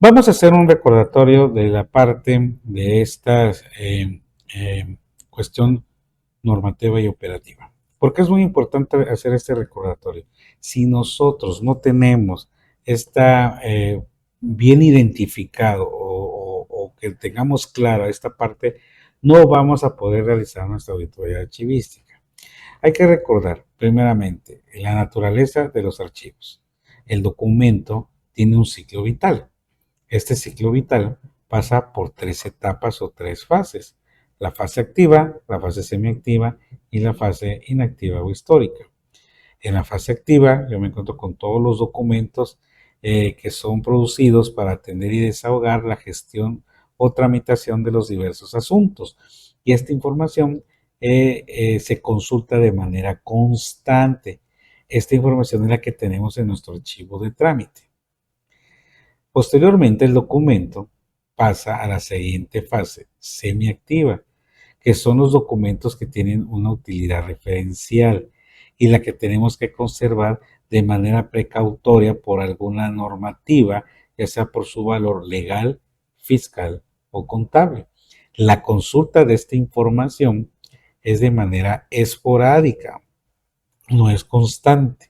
Vamos a hacer un recordatorio de la parte de esta cuestión normativa y operativa. Porque es muy importante hacer este recordatorio. Si nosotros no tenemos esta bien identificado o que tengamos clara esta parte, no vamos a poder realizar nuestra auditoría archivística. Hay que recordar, primeramente, la naturaleza de los archivos. El documento tiene un ciclo vital. Este ciclo vital pasa por tres etapas o tres fases: la fase activa, la fase semiactiva y la fase inactiva o histórica. En la fase activa yo me encuentro con todos los documentos que son producidos para atender y desahogar la gestión o tramitación de los diversos asuntos. Y esta información se consulta de manera constante. Esta información es la que tenemos en nuestro archivo de trámite. Posteriormente, el documento pasa a la siguiente fase, semiactiva, que son los documentos que tienen una utilidad referencial y la que tenemos que conservar de manera precautoria por alguna normativa, ya sea por su valor legal, fiscal o contable. La consulta de esta información es de manera esporádica, no es constante.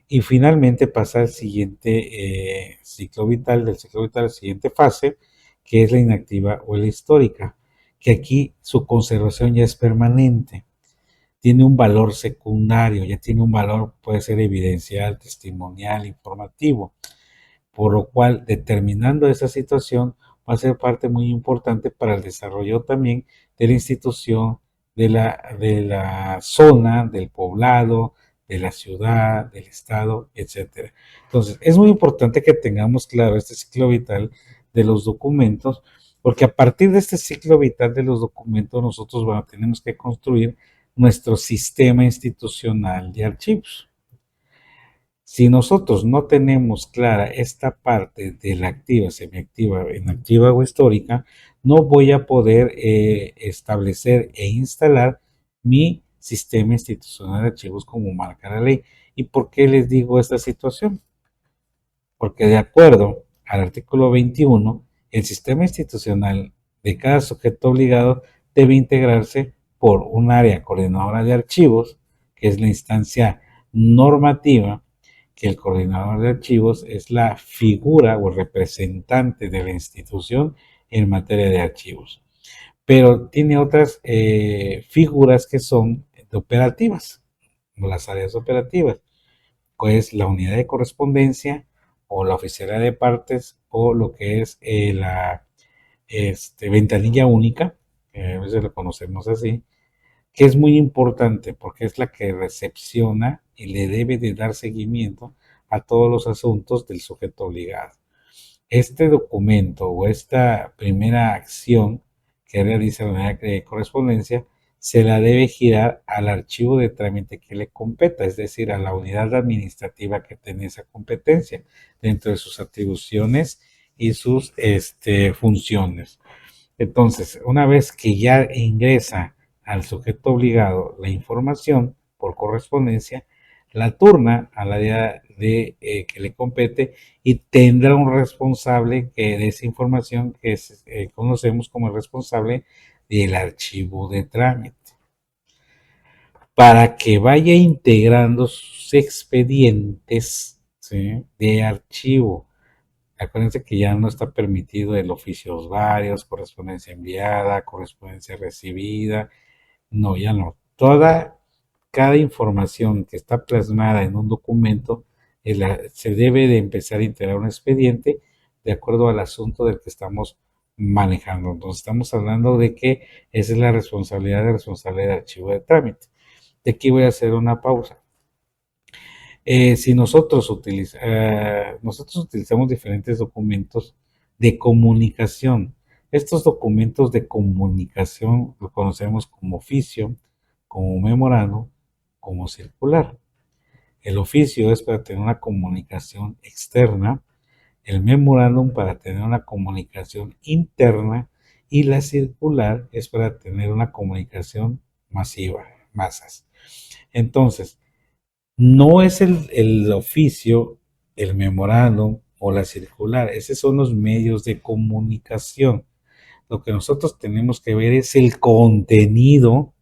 Y finalmente pasa al siguiente ciclo vital, del ciclo vital a la siguiente fase, que es la inactiva o la histórica, que aquí su conservación ya es permanente, tiene un valor secundario, ya tiene un valor, puede ser evidencial, testimonial, informativo, por lo cual determinando esa situación va a ser parte muy importante para el desarrollo también de la institución, de la zona, del poblado, de la ciudad, del estado, etcétera. Entonces, es muy importante que tengamos claro este ciclo vital de los documentos, porque a partir de este ciclo vital de los documentos nosotros tenemos que construir nuestro sistema institucional de archivos. Si nosotros no tenemos clara esta parte de la activa, semiactiva, inactiva o histórica, no voy a poder establecer e instalar mi sistema institucional de archivos como marca la ley. ¿Y por qué les digo esta situación? Porque de acuerdo al artículo 21, el sistema institucional de cada sujeto obligado debe integrarse por un área coordinadora de archivos, que es la instancia normativa, que el coordinador de archivos es la figura o representante de la institución en materia de archivos. Pero tiene otras figuras que son operativas, las áreas operativas, pues la unidad de correspondencia o la oficialidad de partes o lo que es la ventanilla única, a veces lo conocemos así, que es muy importante porque es la que recepciona y le debe de dar seguimiento a todos los asuntos del sujeto obligado. Este documento o esta primera acción que realiza la unidad de correspondencia se la debe girar al archivo de trámite que le competa, es decir, a la unidad administrativa que tiene esa competencia dentro de sus atribuciones y sus funciones. Entonces, una vez que ya ingresa al sujeto obligado la información por correspondencia, la turna al área que le compete y tendrá un responsable de esa información que conocemos como el responsable del archivo de trámite, para que vaya integrando sus expedientes, ¿sí?, de archivo. Acuérdense que ya no está permitido el oficios varios, correspondencia enviada, correspondencia recibida. No, ya no. Cada información que está plasmada en un documento se debe de empezar a integrar un expediente de acuerdo al asunto del que estamos manejando. Entonces estamos hablando de que esa es la responsabilidad de archivo de trámite. De aquí voy a hacer una pausa. Si nosotros utilizamos diferentes documentos de comunicación. Estos documentos de comunicación los conocemos como oficio, como memorando, como circular. El oficio es para tener una comunicación externa, el memorándum para tener una comunicación interna y la circular es para tener una comunicación masiva, masas. Entonces, no es el oficio, el memorándum o la circular. Esos son los medios de comunicación. Lo que nosotros tenemos que ver es el contenido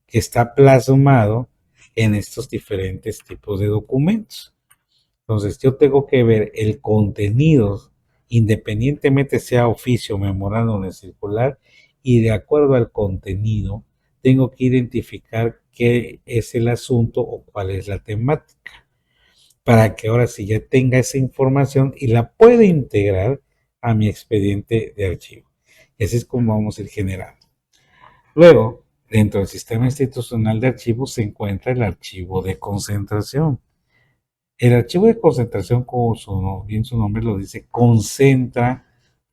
que está plasmado en estos diferentes tipos de documentos. Entonces, yo tengo que ver el contenido, independientemente sea oficio, memorándum o circular, y de acuerdo al contenido, tengo que identificar qué es el asunto o cuál es la temática, para que ahora sí ya tenga esa información y la pueda integrar a mi expediente de archivo. Ese es como vamos a ir generando. Luego, dentro del sistema institucional de archivos se encuentra el archivo de concentración. El archivo de concentración, como bien su nombre lo dice, concentra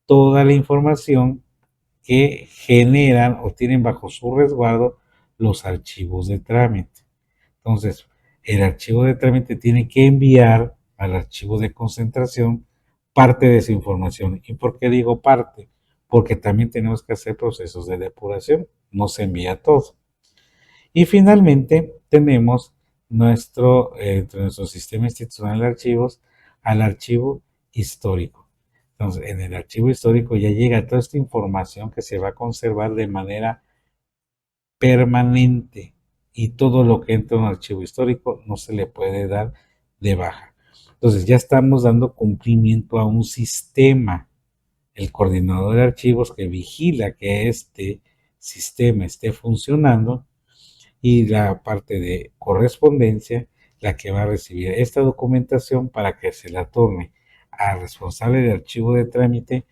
toda la información que generan o tienen bajo su resguardo los archivos de trámite. Entonces, el archivo de trámite tiene que enviar al archivo de concentración parte de esa información. ¿Y por qué digo parte? Porque también tenemos que hacer procesos de depuración. No se envía todo. Y finalmente tenemos entre nuestro sistema institucional de archivos al archivo histórico. Entonces, en el archivo histórico ya llega toda esta información que se va a conservar de manera permanente y todo lo que entra en un archivo histórico no se le puede dar de baja. Entonces ya estamos dando cumplimiento a un sistema, el coordinador de archivos que vigila que este sistema esté funcionando, y la parte de correspondencia la que va a recibir esta documentación para que se la torne al responsable de archivo de trámite,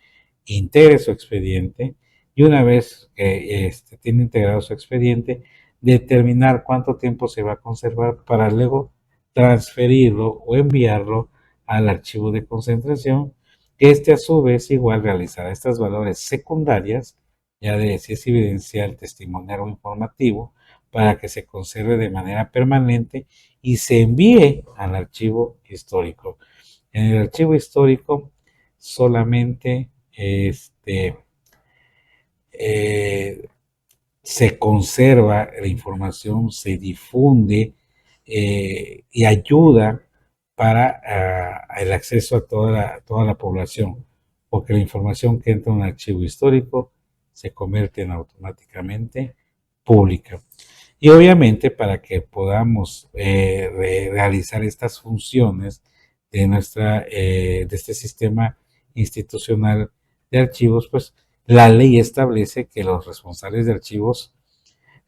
integre su expediente y una vez que tiene integrado su expediente, determinar cuánto tiempo se va a conservar para luego transferirlo o enviarlo al archivo de concentración, que a su vez igual realizará estas valores secundarias, ya de si es evidencial, testimonial o informativo, para que se conserve de manera permanente y se envíe al archivo histórico. En el archivo histórico solamente eh, se conserva la información, se difunde y ayuda para el acceso a toda la población, porque la información que entra en un archivo histórico se convierte en automáticamente pública. Y obviamente para que podamos realizar estas funciones de este sistema institucional de archivos, pues la ley establece que los responsables de archivos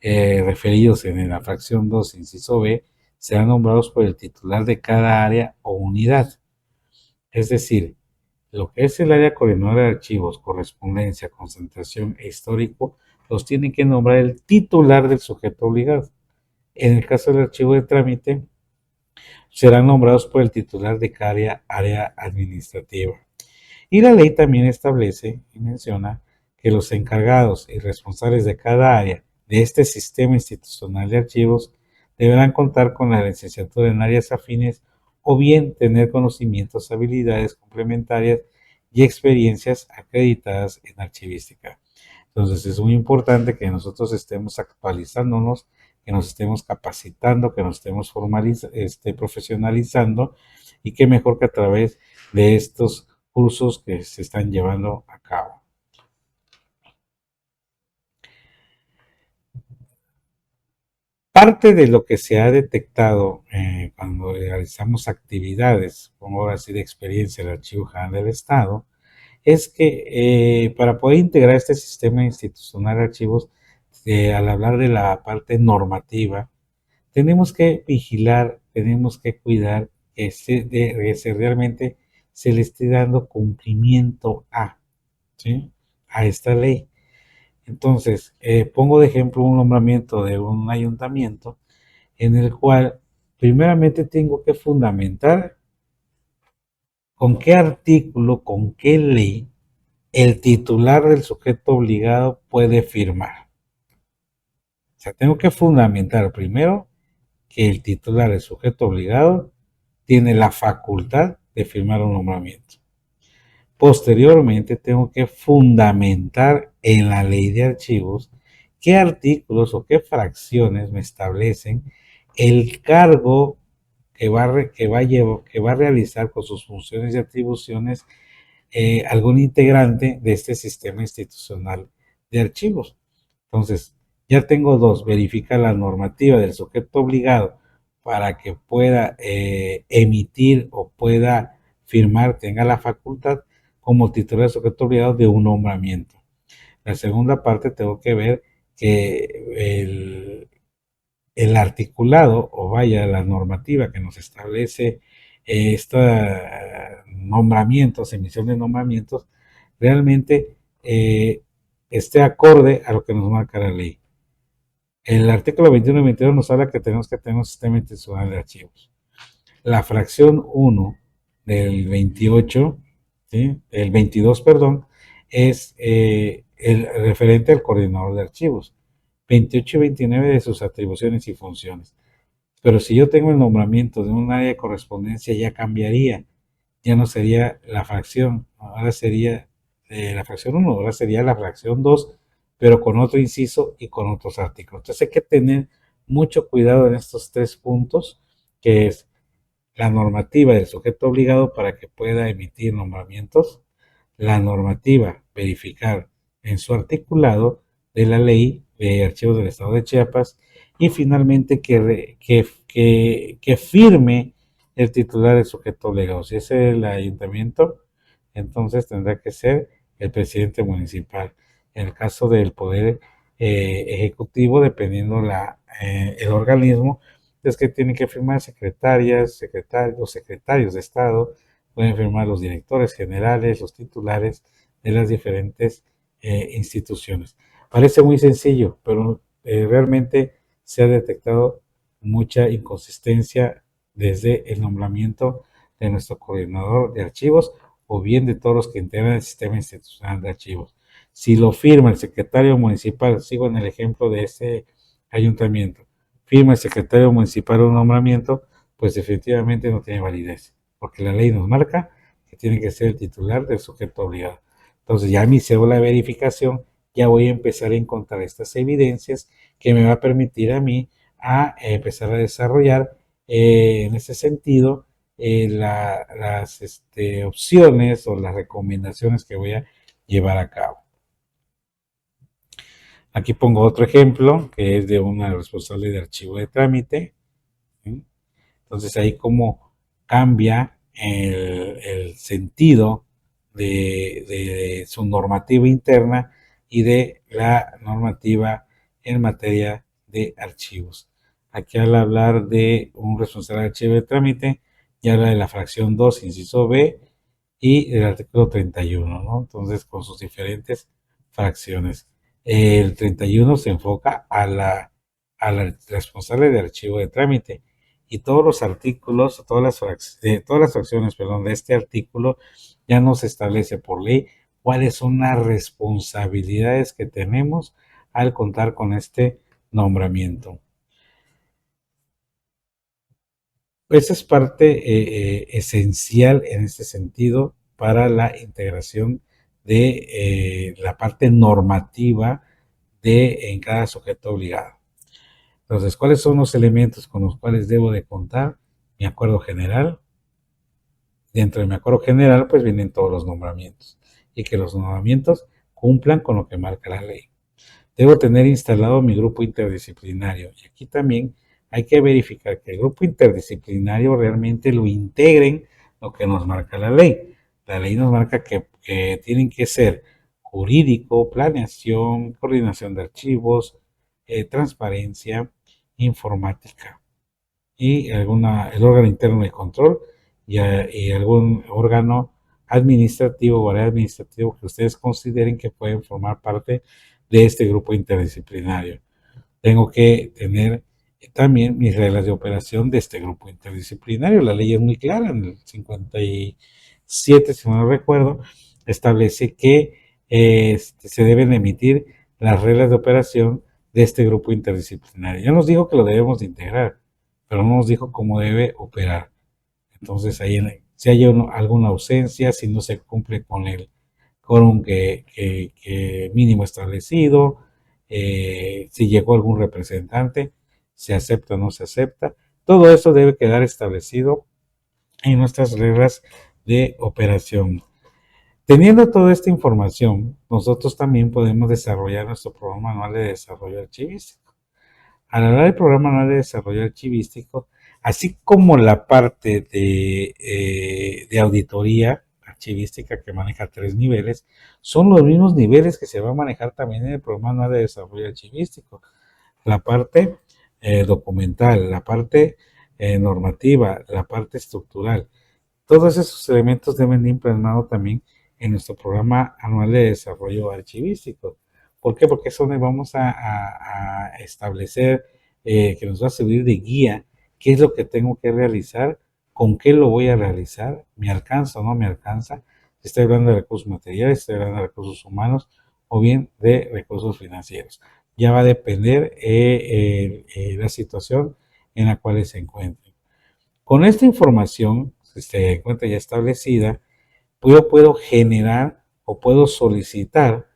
referidos en la fracción 2, inciso B, serán nombrados por el titular de cada área o unidad. Es decir, lo que es el área coordinadora de archivos, correspondencia, concentración e histórico, los tiene que nombrar el titular del sujeto obligado. En el caso del archivo de trámite, serán nombrados por el titular de cada área administrativa. Y la ley también establece y menciona que los encargados y responsables de cada área de este sistema institucional de archivos deberán contar con la licenciatura en áreas afines o bien tener conocimientos, habilidades complementarias y experiencias acreditadas en archivística. Entonces es muy importante que nosotros estemos actualizándonos, que nos estemos capacitando, que nos estemos profesionalizando, y qué mejor que a través de estos cursos que se están llevando a cabo. Parte de lo que se ha detectado cuando realizamos actividades, pongo ahora sí de experiencia el Archivo General del Estado, es que para poder integrar este sistema institucional de archivos, al hablar de la parte normativa, tenemos que vigilar, tenemos que cuidar que realmente se le esté dando cumplimiento ¿sí? A esta ley. Entonces, pongo de ejemplo un nombramiento de un ayuntamiento en el cual primeramente tengo que fundamentar con qué artículo, con qué ley el titular del sujeto obligado puede firmar. O sea, tengo que fundamentar primero que el titular del sujeto obligado tiene la facultad de firmar un nombramiento. Posteriormente, tengo que fundamentar en la ley de archivos qué artículos o qué fracciones me establecen el cargo que va a realizar con sus funciones y atribuciones algún integrante de este sistema institucional de archivos. Entonces, ya tengo dos, verifica la normativa del sujeto obligado para que pueda emitir o pueda firmar, tenga la facultad como titular del sujeto obligado de un nombramiento. La segunda parte tengo que ver que el articulado o vaya la normativa que nos establece estos nombramientos, emisión de nombramientos, realmente esté acorde a lo que nos marca la ley. El artículo 21 y 22 nos habla que tenemos que tener un sistema institucional de archivos. La fracción 1 del 28, ¿sí? El 22, perdón, es el referente al coordinador de archivos. 28 y 29 de sus atribuciones y funciones. Pero si yo tengo el nombramiento de un área de correspondencia, ya cambiaría. Ya no sería la fracción, ahora sería la fracción 1, ahora sería la fracción 2, pero con otro inciso y con otros artículos. Entonces hay que tener mucho cuidado en estos tres puntos, que es la normativa del sujeto obligado para que pueda emitir nombramientos, la normativa verificar en su articulado de la ley de archivos del estado de Chiapas y finalmente que firme el titular del sujeto obligado. Si es el ayuntamiento, entonces tendrá que ser el presidente municipal. En el caso del poder ejecutivo, dependiendo el organismo, es que tienen que firmar secretarias, secretarios, secretarios de Estado, pueden firmar los directores generales, los titulares de las diferentes instituciones. Parece muy sencillo, pero realmente se ha detectado mucha inconsistencia desde el nombramiento de nuestro coordinador de archivos o bien de todos los que integran el sistema institucional de archivos. Si lo firma el secretario municipal, sigo en el ejemplo de ese ayuntamiento, firma el secretario municipal un nombramiento, pues definitivamente no tiene validez, porque la ley nos marca que tiene que ser el titular del sujeto obligado. Entonces ya mi cédula de verificación, ya voy a empezar a encontrar estas evidencias que me va a permitir a mí a empezar a desarrollar en ese sentido las opciones o las recomendaciones que voy a llevar a cabo. Aquí pongo otro ejemplo que es de una responsable de archivo de trámite. ¿Sí? Entonces ahí como cambia el sentido de su normativa interna y de la normativa en materia de archivos. Aquí al hablar de un responsable de archivo de trámite, ya habla de la fracción 2, inciso B, y el artículo 31, ¿no? Entonces, con sus diferentes fracciones. El 31 se enfoca a la responsable de archivo de trámite y todos los artículos, todas las fracciones, perdón, de este artículo ya nos establece por ley cuáles son las responsabilidades que tenemos al contar con este nombramiento. Esa es parte esencial en este sentido para la integración de la parte normativa en cada sujeto obligado. Entonces, ¿cuáles son los elementos con los cuales debo de contar? Mi acuerdo general. Dentro de mi acuerdo general, pues vienen todos los nombramientos y que los nombramientos cumplan con lo que marca la ley. Debo tener instalado mi grupo interdisciplinario y aquí también hay que verificar que el grupo interdisciplinario realmente lo integren lo que nos marca la ley. La ley nos marca que tienen que ser jurídico, planeación, coordinación de archivos, transparencia, informática y el órgano interno de control y algún órgano administrativo o área administrativo que ustedes consideren que pueden formar parte de este grupo interdisciplinario. Tengo que tener también mis reglas de operación de este grupo interdisciplinario. La ley es muy clara, en el 57, si no recuerdo, establece que se deben emitir las reglas de operación de este grupo interdisciplinario. Ya nos dijo que lo debemos de integrar, pero no nos dijo cómo debe operar. Entonces, ahí si hay alguna ausencia, si no se cumple con el quórum que mínimo establecido, si llegó algún representante, se acepta o no se acepta, Todo eso debe quedar establecido en nuestras reglas de operación. Teniendo toda esta información, nosotros también podemos desarrollar nuestro programa anual de desarrollo archivístico. Al hablar del programa anual de desarrollo archivístico, así como la parte de auditoría archivística que maneja 3 niveles, son los mismos niveles que se va a manejar también en el programa anual de desarrollo archivístico. La parte documental, la parte normativa, la parte estructural. Todos esos elementos deben ir impregnados también en nuestro programa anual de desarrollo archivístico. ¿Por qué? Porque es donde vamos a establecer, que nos va a servir de guía, qué es lo que tengo que realizar, con qué lo voy a realizar, me alcanza o no me alcanza, si estoy hablando de recursos materiales, si estoy hablando de recursos humanos o bien de recursos financieros. Ya va a depender la situación en la cual se encuentre. Con esta información, si se encuentra ya establecida, yo puedo generar o puedo solicitar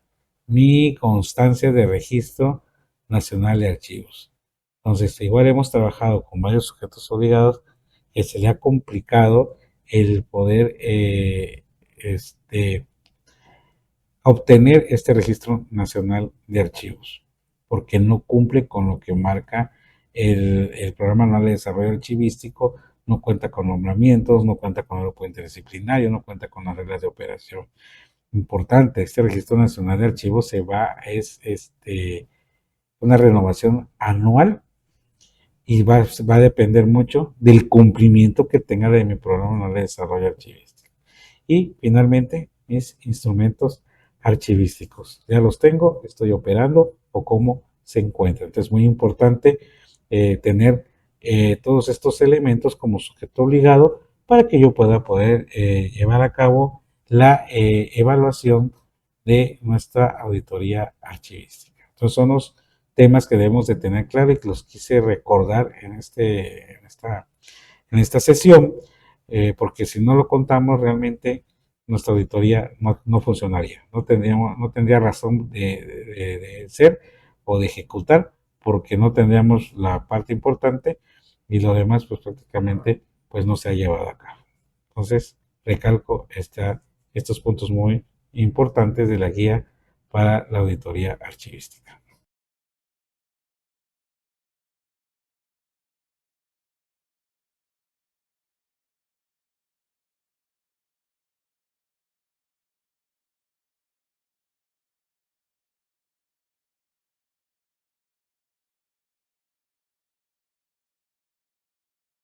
mi constancia de registro nacional de archivos. Entonces, igual hemos trabajado con varios sujetos obligados que se le ha complicado el poder obtener este registro nacional de archivos, porque no cumple con lo que marca el programa anual de desarrollo archivístico, no cuenta con nombramientos, no cuenta con el grupo interdisciplinario, no cuenta con las reglas de operación. Importante, este registro nacional de archivos es una renovación anual y va a depender mucho del cumplimiento que tenga de mi programa anual de desarrollo archivístico. Y finalmente, mis instrumentos archivísticos. Ya los tengo, estoy operando o cómo se encuentran. Entonces es muy importante tener todos estos elementos como sujeto obligado para que yo pueda poder llevar a cabo la evaluación de nuestra auditoría archivística. Entonces son los temas que debemos de tener claro y que los quise recordar en esta sesión, porque si no lo contamos realmente nuestra auditoría no funcionaría, no tendría razón de ser o de ejecutar, porque no tendríamos la parte importante y lo demás pues prácticamente pues no se ha llevado a cabo. Entonces recalco estos puntos muy importantes de la guía para la auditoría archivística.